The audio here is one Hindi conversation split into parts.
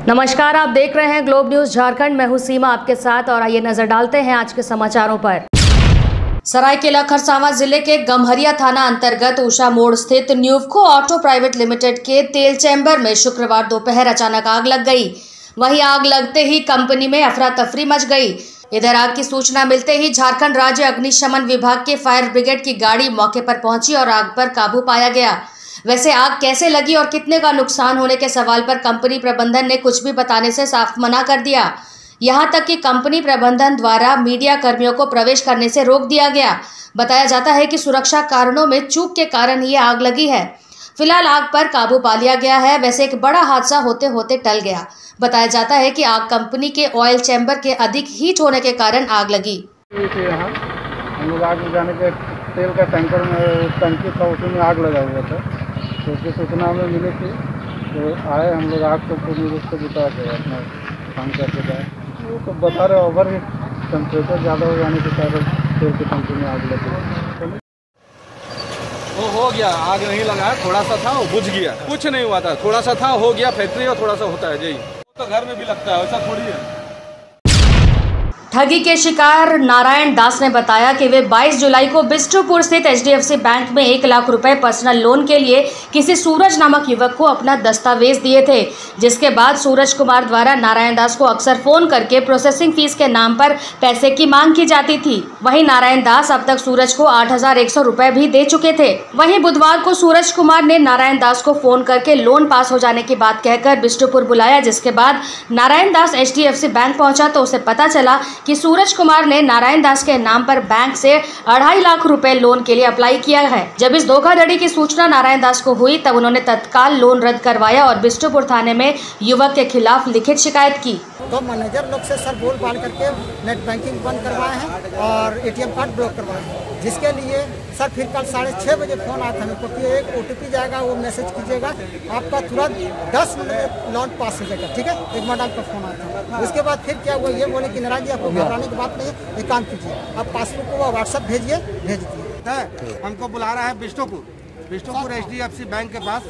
नमस्कार, आप देख रहे हैं ग्लोब न्यूज झारखंड। मैं हूं सीमा आपके साथ और आइए नजर डालते हैं आज के समाचारों पर। सरायकेला खरसावां जिले के गम्हरिया थाना अंतर्गत उषा मोड़ स्थित न्यूवको ऑटो प्राइवेट लिमिटेड के तेल चैम्बर में शुक्रवार दोपहर अचानक आग लग गई। वहीं आग लगते ही कंपनी में अफरा तफरी मच गई। इधर आग की सूचना मिलते ही झारखंड राज्य अग्निशमन विभाग के फायर ब्रिगेड की गाड़ी मौके पर पहुंची और आग पर काबू पाया गया। वैसे आग कैसे लगी और कितने का नुकसान होने के सवाल पर कंपनी प्रबंधन ने कुछ भी बताने से साफ मना कर दिया। यहां तक कि कंपनी प्रबंधन द्वारा मीडिया कर्मियों को प्रवेश करने से रोक दिया गया। बताया जाता है कि सुरक्षा कारणों में चूक के कारण ये आग लगी है। फिलहाल आग पर काबू पा लिया गया है। वैसे एक बड़ा हादसा होते होते टल गया। बताया जाता है कि आग कंपनी के ऑयल चैम्बर के अधिक हीट होने के कारण आग लगी। हम लोग आग बुझाने के तेल का टैंकर में टंकी था, उसमें आग लगा हुआ था। तो उसकी सूचना हमें मिली थी, तो आए हम लोग आग को पूर्ण रूप से बुझा के अपना काम करके जाए। वो तो बता रहे ओवर ही टेम्परेचर ज़्यादा हो जाने के कारण तेल की टंकी में आग लगी। वो हो गया, आग नहीं लगा, थोड़ा सा था वो बुझ गया, कुछ नहीं हुआ था, थोड़ा सा था हो गया। फैक्ट्री और थोड़ा सा होता है जी, तो घर में भी लगता है, वैसा थोड़ी है। ठगी के शिकार नारायण दास ने बताया कि वे 22 जुलाई को बिष्टुपुर स्थित HDFC बैंक में 1 लाख रुपए पर्सनल लोन के लिए किसी सूरज नामक युवक को अपना दस्तावेज दिए थे, जिसके बाद सूरज कुमार द्वारा नारायण दास को अक्सर फोन करके प्रोसेसिंग फीस के नाम पर पैसे की मांग की जाती थी। वहीं नारायण दास अब तक सूरज को 8,100 रुपए भी दे चुके थे। वहीं बुधवार को सूरज कुमार ने नारायण दास को फोन करके लोन पास हो जाने की बात कहकर बिष्टुपुर बुलाया, जिसके बाद नारायण दास HDFC बैंक पहुंचा तो उसे पता चला कि सूरज कुमार ने नारायण दास के नाम पर बैंक से 2.5 लाख रुपए लोन के लिए अप्लाई किया है। जब इस धोखाधड़ी की सूचना नारायण दास को हुई तब उन्होंने तत्काल लोन रद्द करवाया और बिष्टुपुर थाने में युवक के खिलाफ लिखित शिकायत की। तो मैनेजर लोग से सर बोल बाल करके नेट बैंकिंग बंद करवाए हैं और ATM कार्ड ब्लॉक करवाए हैं, जिसके लिए सर फिर कल 6:30 बजे फोन आया था हमको कि एक OTP जाएगा, वो मैसेज कीजिएगा, आपका तुरंत 10 मिनट में लोन पास हो जाएगा। ठीक है, एक मैडम का फोन आया था। उसके बाद फिर क्या हुआ, ये बोले कि नाराज जी आपको घबराने की बात नहीं है, एक काम कीजिए, आप पासबुक को व्हाट्सएप भेजिए, भेज दिए। हमको बुला रहा है बिष्टुपुर HDFC बैंक के पास।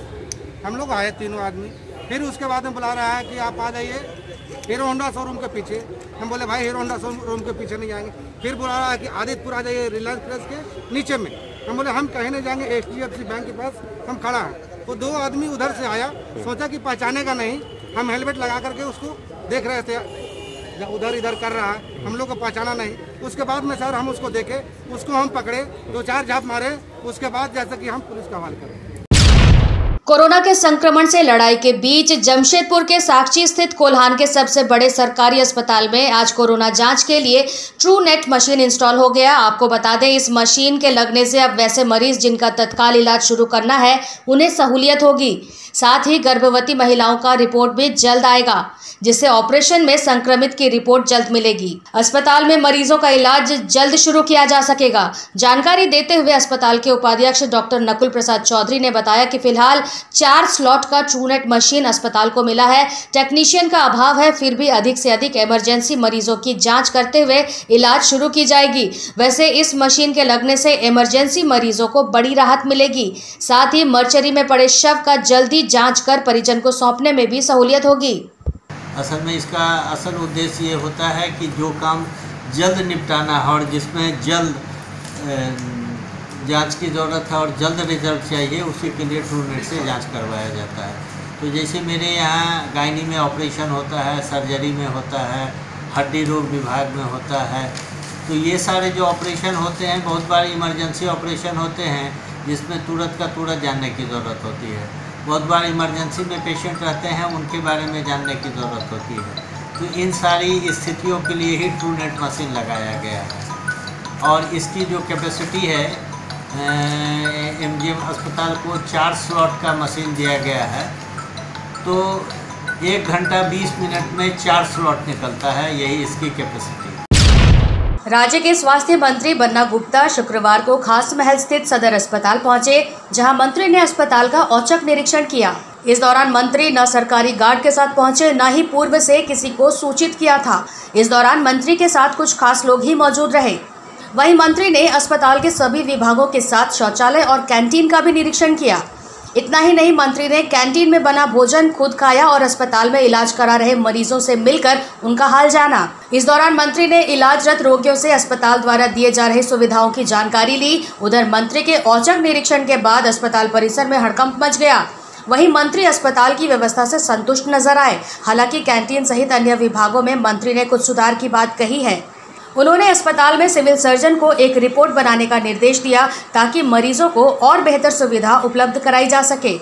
हम लोग आए तीनों आदमी। फिर उसके बाद में बुला रहा है कि आप आ जाइए हीरो होंडा शोरूम के पीछे। हम बोले भाई हीरो होंडा शोरूम के पीछे नहीं जाएंगे। फिर बुला रहा है कि आदित्यपुर आ जाइए रिलायंस प्रेस के नीचे में। हम बोले हम कहीं नहीं जाएंगे, HDFC बैंक के पास हम खड़ा हैं। वो 2 आदमी उधर से आया, सोचा कि पहचानेगा नहीं, हम हेलमेट लगा करके उसको देख रहे थे, उधर इधर कर रहा है, हम लोग को पहचाना नहीं। उसके बाद में सर हम उसको देखे, उसको हम पकड़े, 2-4 झाप मारे। उसके बाद जैसे कि हम पुलिस का हवाले करें। कोरोना के संक्रमण से लड़ाई के बीच जमशेदपुर के साक्षी स्थित कोल्हान के सबसे बड़े सरकारी अस्पताल में आज कोरोना जांच के लिए TrueNet मशीन इंस्टॉल हो गया। आपको बता दें, इस मशीन के लगने से अब वैसे मरीज जिनका तत्काल इलाज शुरू करना है उन्हें सहूलियत होगी। साथ ही गर्भवती महिलाओं का रिपोर्ट भी जल्द आएगा, जिससे ऑपरेशन में संक्रमित की रिपोर्ट जल्द मिलेगी। अस्पताल में मरीजों का इलाज जल्द शुरू किया जा सकेगा। जानकारी देते हुए अस्पताल के उपाध्यक्ष डॉक्टर नकुल प्रसाद चौधरी ने बताया कि फिलहाल 4 स्लॉट का TrueNet मशीन अस्पताल को मिला है। टेक्नीशियन का अभाव है, फिर भी अधिक से अधिक इमरजेंसी मरीजों की जाँच करते हुए इलाज शुरू की जाएगी। वैसे इस मशीन के लगने से इमरजेंसी मरीजों को बड़ी राहत मिलेगी। साथ ही मर्चरी में पड़े शव का जल्दी जांच कर परिजन को सौंपने में भी सहूलियत होगी। असल में इसका असल उद्देश्य ये होता है कि जो काम जल्द निपटाना है और जिसमें जल्द जांच की ज़रूरत है और जल्द रिजल्ट चाहिए, उसी के लिए TrueNet से जांच करवाया जाता है। तो जैसे मेरे यहाँ गायनी में ऑपरेशन होता है, सर्जरी में होता है, हड्डी रोग विभाग में होता है, तो ये सारे जो ऑपरेशन होते हैं बहुत बार इमरजेंसी ऑपरेशन होते हैं, जिसमें तुरंत का तुरंत जानने की ज़रूरत होती है। बहुत बार इमरजेंसी में पेशेंट रहते हैं, उनके बारे में जानने की ज़रूरत होती है। तो इन सारी स्थितियों के लिए ही TrueNet मशीन लगाया गया है। और इसकी जो कैपेसिटी है, MGM अस्पताल को 4 स्लॉट का मशीन दिया गया है, तो 1 घंटा 20 मिनट में 4 स्लॉट निकलता है, यही इसकी कैपेसिटी। राज्य के स्वास्थ्य मंत्री बन्ना गुप्ता शुक्रवार को खास महल स्थित सदर अस्पताल पहुंचे, जहां मंत्री ने अस्पताल का औचक निरीक्षण किया। इस दौरान मंत्री न सरकारी गार्ड के साथ पहुंचे, न ही पूर्व से किसी को सूचित किया था। इस दौरान मंत्री के साथ कुछ खास लोग ही मौजूद रहे। वहीं मंत्री ने अस्पताल के सभी विभागों के साथ शौचालय और कैंटीन का भी निरीक्षण किया। इतना ही नहीं, मंत्री ने कैंटीन में बना भोजन खुद खाया और अस्पताल में इलाज करा रहे मरीजों से मिलकर उनका हाल जाना। इस दौरान मंत्री ने इलाजरत रोगियों से अस्पताल द्वारा दिए जा रहे सुविधाओं की जानकारी ली। उधर मंत्री के औचक निरीक्षण के बाद अस्पताल परिसर में हड़कंप मच गया। वहीं मंत्री अस्पताल की व्यवस्था से संतुष्ट नजर आए। हालांकि कैंटीन सहित अन्य विभागों में मंत्री ने कुछ सुधार की बात कही है। उन्होंने अस्पताल में सिविल सर्जन को एक रिपोर्ट बनाने का निर्देश दिया ताकि मरीजों को और बेहतर सुविधा उपलब्ध कराई जा सके।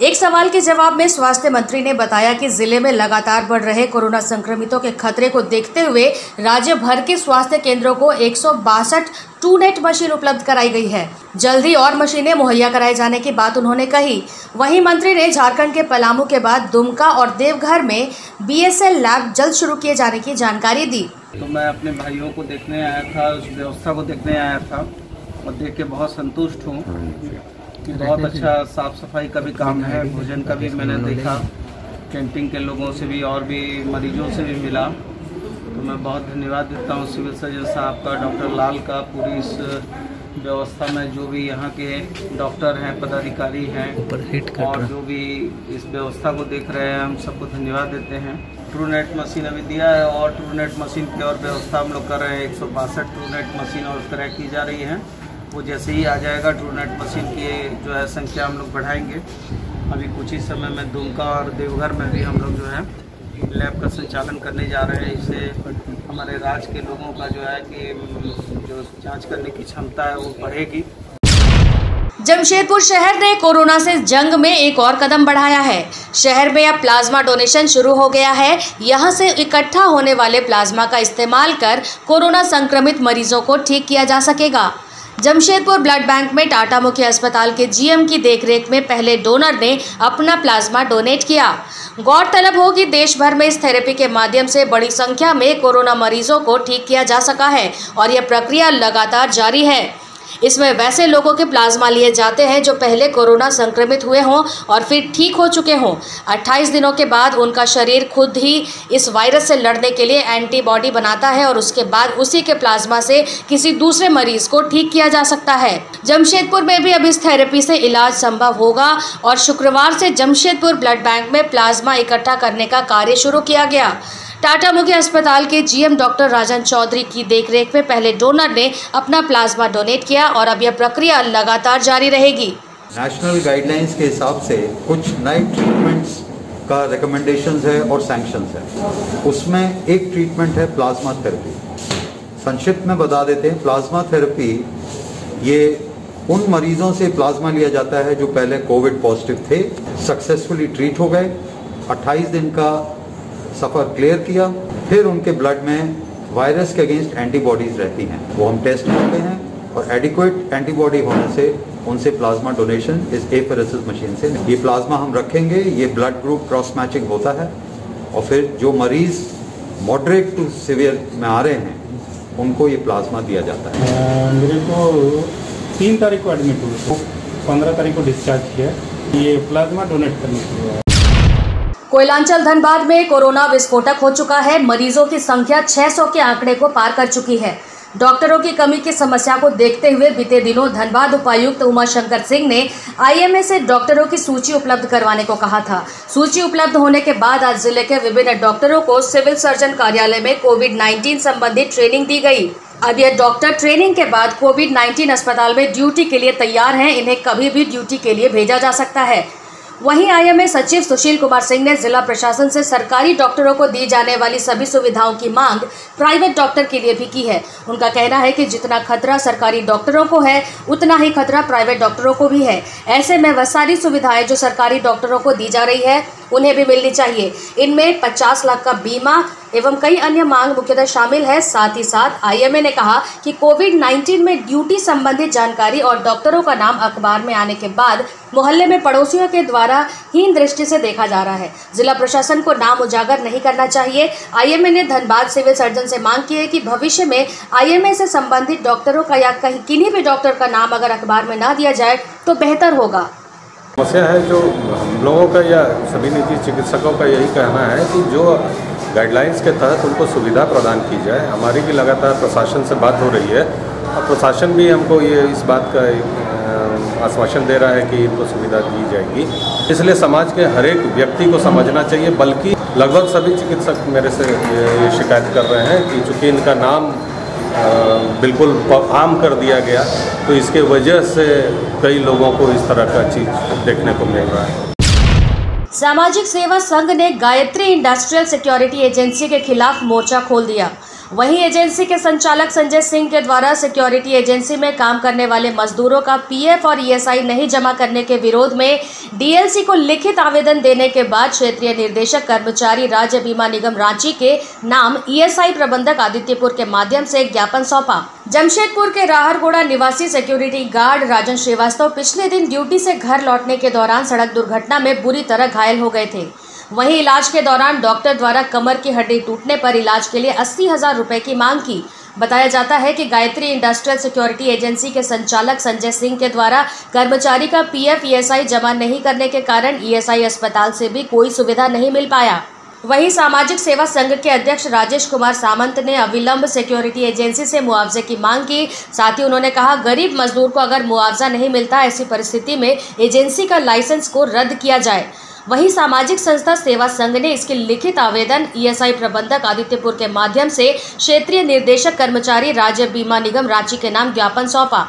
एक सवाल के जवाब में स्वास्थ्य मंत्री ने बताया कि जिले में लगातार बढ़ रहे कोरोना संक्रमितों के खतरे को देखते हुए राज्य भर के स्वास्थ्य केंद्रों को 162 ट्रूनेट मशीन उपलब्ध कराई गई है। जल्दी और मशीनें मुहैया कराए जाने की बात उन्होंने कही। वहीं मंत्री ने झारखंड के पलामू के बाद दुमका और देवघर में BSL लैब जल्द शुरू किए जाने की जानकारी दी। तो मैं अपने भाइयों को देखने आया था, उस व्यवस्था को देखने आया था और देख के बहुत संतुष्ट हूँ कि बहुत अच्छा साफ सफाई का भी काम है। भोजन का भी मैंने देखा, कैंटीन के लोगों से भी और भी मरीजों से भी मिला। तो मैं बहुत धन्यवाद देता हूँ सिविल सर्जन साहब का, डॉक्टर लाल का, पूरी इस व्यवस्था में जो भी यहाँ के डॉक्टर हैं, पदाधिकारी हैं और जो भी इस व्यवस्था को देख रहे हैं, हम सबको धन्यवाद देते हैं। ट्रूनेट मशीन अभी दिया है और ट्रूनेट मशीन की और व्यवस्था हम लोग कर रहे हैं। 162 ट्रूनेट मशीन और क्रय की जा रही है। वो जैसे ही आ जाएगा ट्रूनेट मशीन की जो है संख्या हम लोग बढ़ाएंगे। अभी कुछ ही समय में दुमका और देवघर में भी हम लोग जो है लैब का संचालन करने जा रहे हैं। इससे हमारे राज्य के लोगों का जो है कि जो जांच करने की क्षमता है वो बढ़ेगी। जमशेदपुर शहर ने कोरोना से जंग में एक और कदम बढ़ाया है। शहर में अब प्लाज्मा डोनेशन शुरू हो गया है। यहां से इकट्ठा होने वाले प्लाज्मा का इस्तेमाल कर कोरोना संक्रमित मरीजों को ठीक किया जा सकेगा। जमशेदपुर ब्लड बैंक में टाटा मुख्य अस्पताल के GM की देखरेख में पहले डोनर ने अपना प्लाज्मा डोनेट किया। गौरतलब हो कि देश भर में इस थेरेपी के माध्यम से बड़ी संख्या में कोरोना मरीजों को ठीक किया जा सका है और यह प्रक्रिया लगातार जारी है। इसमें वैसे लोगों के प्लाज्मा लिए जाते हैं जो पहले कोरोना संक्रमित हुए हों और फिर ठीक हो चुके हों। 28 दिनों के बाद उनका शरीर खुद ही इस वायरस से लड़ने के लिए एंटीबॉडी बनाता है और उसके बाद उसी के प्लाज्मा से किसी दूसरे मरीज को ठीक किया जा सकता है। जमशेदपुर में भी अब इस थेरेपी से इलाज संभव होगा और शुक्रवार से जमशेदपुर ब्लड बैंक में प्लाज्मा इकट्ठा करने का कार्य शुरू किया गया। टाटा मुख्य अस्पताल के GM डॉक्टर राजन चौधरी की देखरेख में पहले डोनर ने अपना प्लाज्मा डोनेट किया और अब यह प्रक्रिया लगातार जारी रहेगी। नेशनल गाइडलाइंस के हिसाब से कुछ नए ट्रीटमेंट्स का रिकमेंडेशंस है और सैंक्शंस है। उसमें एक ट्रीटमेंट है प्लाज्मा थेरेपी। संक्षिप्त में बता देते हैं, प्लाज्मा थेरेपी ये उन मरीजों से प्लाज्मा लिया जाता है जो पहले कोविड पॉजिटिव थे, सक्सेसफुली ट्रीट हो गए, 28 दिन का सफ़र क्लियर किया, फिर उनके ब्लड में वायरस के अगेंस्ट एंटीबॉडीज रहती हैं, वो हम टेस्ट करते हैं और एडिक्वेट एंटीबॉडी होने से उनसे प्लाज्मा डोनेशन इस एफेरेसिस मशीन से ये प्लाज्मा हम रखेंगे। ये ब्लड ग्रुप क्रॉस मैचिंग होता है और फिर जो मरीज मॉडरेट टू सीवियर में आ रहे हैं उनको ये प्लाज्मा दिया जाता है। मेरे को 3 तारीख को एडमिट हुआ, 15 तारीख को डिस्चार्ज किया ये प्लाज्मा डोनेट करने के लिए। कोयलांचल धनबाद में कोरोना विस्फोटक हो चुका है। मरीजों की संख्या 600 के आंकड़े को पार कर चुकी है। डॉक्टरों की कमी की समस्या को देखते हुए बीते दिनों धनबाद उपायुक्त उमाशंकर सिंह ने IMA से डॉक्टरों की सूची उपलब्ध करवाने को कहा था। सूची उपलब्ध होने के बाद आज जिले के विभिन्न डॉक्टरों को सिविल सर्जन कार्यालय में कोविड-19 संबंधित ट्रेनिंग दी गई। अब यह डॉक्टर ट्रेनिंग के बाद कोविड-19 अस्पताल में ड्यूटी के लिए तैयार हैं। इन्हें कभी भी ड्यूटी के लिए भेजा जा सकता है। वहीं IMA सचिव सुशील कुमार सिंह ने जिला प्रशासन से सरकारी डॉक्टरों को दी जाने वाली सभी सुविधाओं की मांग प्राइवेट डॉक्टर के लिए भी की है। उनका कहना है कि जितना खतरा सरकारी डॉक्टरों को है उतना ही खतरा प्राइवेट डॉक्टरों को भी है। ऐसे में वह सारी सुविधाएं जो सरकारी डॉक्टरों को दी जा रही है उन्हें भी मिलनी चाहिए। इनमें 50 लाख का बीमा एवं कई अन्य मांग मुख्यतः शामिल है। साथ ही साथ IMA ने कहा कि कोविड-19 में ड्यूटी संबंधित जानकारी और डॉक्टरों का नाम अखबार में आने के बाद मोहल्ले में पड़ोसियों के द्वारा हीन दृष्टि से देखा जा रहा है। जिला प्रशासन को नाम उजागर नहीं करना चाहिए। IMA ने धनबाद सिविल सर्जन से मांग की है कि भविष्य में IMA से संबंधित डॉक्टरों का या कहीं किन्हीं भी डॉक्टर का नाम अगर अखबार में ना दिया जाए तो बेहतर होगा। समस्या है जो हम लोगों का या सभी निजी चिकित्सकों का यही कहना है कि जो गाइडलाइंस के तहत उनको सुविधा प्रदान की जाए। हमारी भी लगातार प्रशासन से बात हो रही है और प्रशासन भी हमको ये इस बात का आश्वासन दे रहा है कि इनको सुविधा दी जाएगी। इसलिए समाज के हर एक व्यक्ति को समझना चाहिए, बल्कि लगभग सभी चिकित्सक मेरे से ये शिकायत कर रहे हैं कि चूँकि इनका नाम बिल्कुल आम कर दिया गया, तो इसके वजह से कई लोगों को इस तरह का चीज़ देखने को मिल रहा है। सामाजिक सेवा संघ ने गायत्री इंडस्ट्रियल सिक्योरिटी एजेंसी के खिलाफ मोर्चा खोल दिया। वहीं एजेंसी के संचालक संजय सिंह के द्वारा सिक्योरिटी एजेंसी में काम करने वाले मजदूरों का पीएफ और ईएसआई नहीं जमा करने के विरोध में डीएलसी को लिखित आवेदन देने के बाद क्षेत्रीय निर्देशक कर्मचारी राज्य बीमा निगम रांची के नाम ईएसआई प्रबंधक आदित्यपुर के माध्यम से एक ज्ञापन सौंपा। जमशेदपुर के राहरगोड़ा निवासी सिक्योरिटी गार्ड राजन श्रीवास्तव पिछले दिन ड्यूटी से घर लौटने के दौरान सड़क दुर्घटना में बुरी तरह घायल हो गए थे। वहीं इलाज के दौरान डॉक्टर द्वारा कमर की हड्डी टूटने पर इलाज के लिए 80,000 रुपए की मांग की। बताया जाता है कि गायत्री इंडस्ट्रियल सिक्योरिटी एजेंसी के संचालक संजय सिंह के द्वारा कर्मचारी का पीएफ ईएसआई जमा नहीं करने के कारण ईएसआई अस्पताल से भी कोई सुविधा नहीं मिल पाया। वहीं सामाजिक सेवा संघ के अध्यक्ष राजेश कुमार सामंत ने अविलंब सिक्योरिटी एजेंसी से मुआवजे की मांग की। साथ ही उन्होंने कहा, गरीब मजदूर को अगर मुआवजा नहीं मिलता, ऐसी परिस्थिति में एजेंसी का लाइसेंस को रद्द किया जाए। वहीं सामाजिक संस्था सेवा संघ ने इसके लिखित आवेदन ईएसआई प्रबंधक आदित्यपुर के माध्यम से क्षेत्रीय निर्देशक कर्मचारी राज्य बीमा निगम रांची के नाम ज्ञापन सौंपा।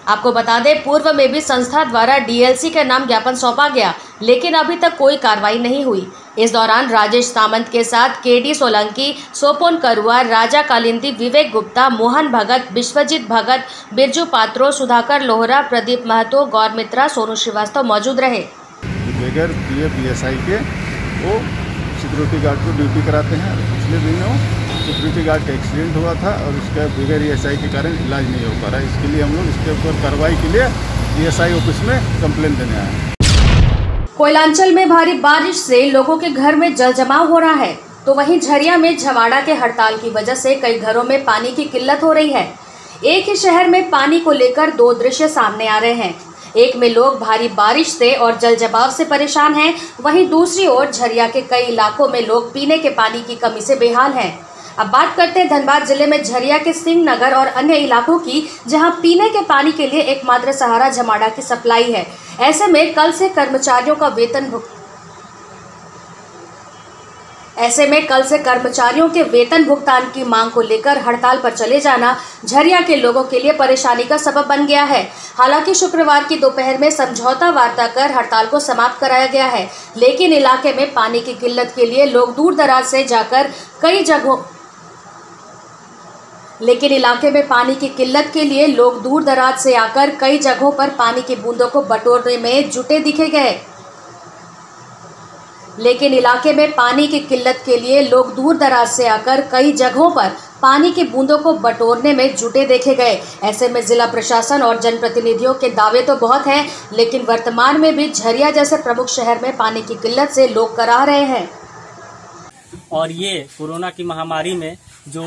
आपको बता दें, पूर्व में भी संस्था द्वारा डीएलसी के नाम ज्ञापन सौंपा गया, लेकिन अभी तक कोई कार्रवाई नहीं हुई। इस दौरान राजेश सामंत के साथ केडी सोलंकी, सोपोन करुआ, राजा कालिंदी, विवेक गुप्ता, मोहन भगत, विश्वजीत भगत, बिरजू पात्रो, सुधाकर लोहरा, प्रदीप महतो, गौर मित्रा, सोनू श्रीवास्तव मौजूद रहे। बगैर पीएफ ईएसआई के वो सिक्योरिटी गार्ड को ड्यूटी कराते हैं। पिछले दिनों सिक्योरिटी गार्ड का एक्सीडेंट हुआ था और उसका बगैर ईएसआई के कारण इलाज नहीं हो पा रहा है। इसके लिए हम लोग इसके ऊपर कार्रवाई के लिए ईएसआई ऑफिस में कंप्लेंट देने आए हैं। कोयलांचल में भारी बारिश से लोगों के घर में जल जमाव हो रहा है, तो वहीं झरिया में झवाड़ा के हड़ताल की वजह से कई घरों में पानी की किल्लत हो रही है। एक ही शहर में पानी को लेकर दो दृश्य सामने आ रहे हैं। एक में लोग भारी बारिश से और जल जमाव से परेशान हैं, वहीं दूसरी ओर झरिया के कई इलाकों में लोग पीने के पानी की कमी से बेहाल हैं। अब बात करते हैं धनबाद जिले में झरिया के सिंह नगर और अन्य इलाकों की, जहां पीने के पानी के लिए एकमात्र सहारा झमाड़ा की सप्लाई है। ऐसे में कल से कर्मचारियों के वेतन भुगतान की मांग को लेकर हड़ताल पर चले जाना झरिया के लोगों के लिए परेशानी का सबब बन गया है। हालांकि शुक्रवार की दोपहर में समझौता वार्ता कर हड़ताल को समाप्त कराया गया है, लेकिन इलाके में पानी की किल्लत के लिए लोग दूर दराज से आकर कई जगहों पर पानी की बूंदों को बटोरने में जुटे दिखे गए। लेकिन इलाके में पानी की किल्लत के लिए लोग दूर दराज से आकर कई जगहों पर पानी की बूंदों को बटोरने में जुटे देखे गए। ऐसे में जिला प्रशासन और जनप्रतिनिधियों के दावे तो बहुत हैं, लेकिन वर्तमान में भी झरिया जैसे प्रमुख शहर में पानी की किल्लत से लोग कराह रहे हैं। और ये कोरोना की महामारी में जो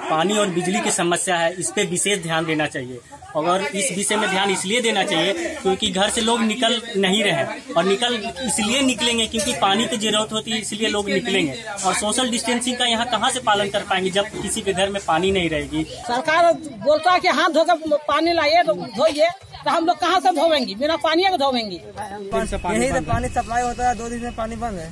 पानी और बिजली की समस्या है, इस पे विशेष ध्यान देना चाहिए। और इस विषय में ध्यान इसलिए देना चाहिए क्योंकि घर से लोग निकल नहीं रहे हैं, और इसलिए निकलेंगे क्योंकि पानी की जरूरत होती है, इसलिए लोग निकलेंगे। और सोशल डिस्टेंसिंग का यहाँ कहाँ से पालन कर पाएंगे जब किसी के घर में पानी नहीं रहेगी। सरकार बोलता है कि हाथ धोकर पानी लाइए तो धोइए, तो हम लोग कहाँ से धोवेंगे? बिना पानी के धोवेंगे। यही तो पानी सप्लाई होता है, 2 दिन में पानी बंद है।